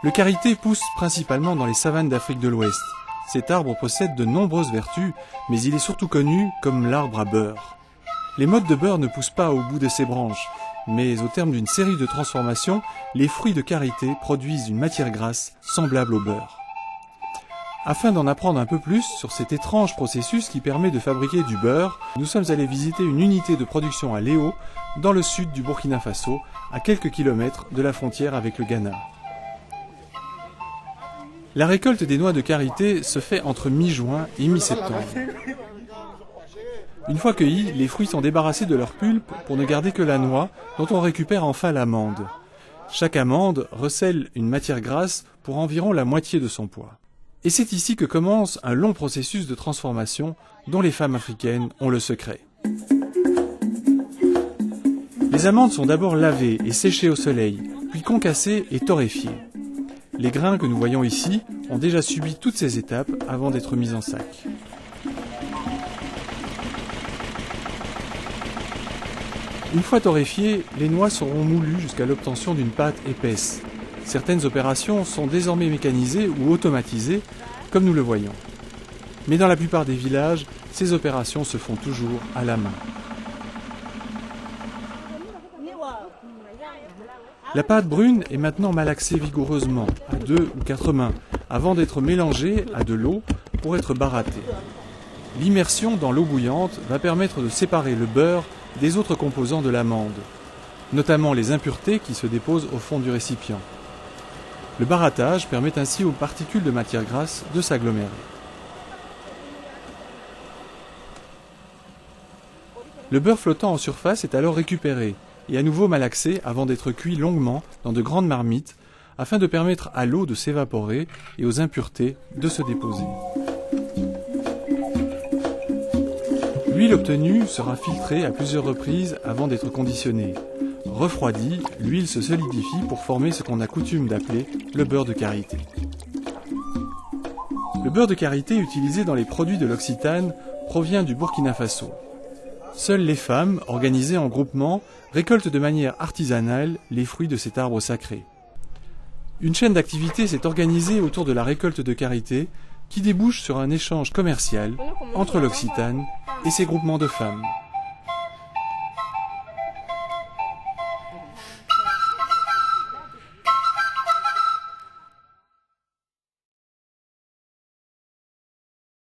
Le karité pousse principalement dans les savanes d'Afrique de l'Ouest. Cet arbre possède de nombreuses vertus, mais il est surtout connu comme l'arbre à beurre. Les mottes de beurre ne poussent pas au bout de ses branches, mais au terme d'une série de transformations, les fruits de karité produisent une matière grasse semblable au beurre. Afin d'en apprendre un peu plus sur cet étrange processus qui permet de fabriquer du beurre, nous sommes allés visiter une unité de production à Léo, dans le sud du Burkina Faso, à quelques kilomètres de la frontière avec le Ghana. La récolte des noix de karité se fait entre mi-juin et mi-septembre. Une fois cueillis, les fruits sont débarrassés de leur pulpe pour ne garder que la noix, dont on récupère enfin l'amande. Chaque amande recèle une matière grasse pour environ la moitié de son poids. Et c'est ici que commence un long processus de transformation dont les femmes africaines ont le secret. Les amandes sont d'abord lavées et séchées au soleil, puis concassées et torréfiées. Les grains que nous voyons ici ont déjà subi toutes ces étapes avant d'être mis en sac. Une fois torréfiées, les noix seront moulues jusqu'à l'obtention d'une pâte épaisse. Certaines opérations sont désormais mécanisées ou automatisées, comme nous le voyons. Mais dans la plupart des villages, ces opérations se font toujours à la main. La pâte brune est maintenant malaxée vigoureusement, à 2 ou 4 mains, avant d'être mélangée à de l'eau pour être barattée. L'immersion dans l'eau bouillante va permettre de séparer le beurre des autres composants de l'amande, notamment les impuretés qui se déposent au fond du récipient. Le barattage permet ainsi aux particules de matière grasse de s'agglomérer. Le beurre flottant en surface est alors récupéré et à nouveau malaxé avant d'être cuit longuement dans de grandes marmites afin de permettre à l'eau de s'évaporer et aux impuretés de se déposer. L'huile obtenue sera filtrée à plusieurs reprises avant d'être conditionnée. Refroidie, l'huile se solidifie pour former ce qu'on a coutume d'appeler le beurre de karité. Le beurre de karité utilisé dans les produits de l'Occitane provient du Burkina Faso. Seules les femmes, organisées en groupement, récoltent de manière artisanale les fruits de cet arbre sacré. Une chaîne d'activité s'est organisée autour de la récolte de karité qui débouche sur un échange commercial entre l'Occitane et ses groupements de femmes.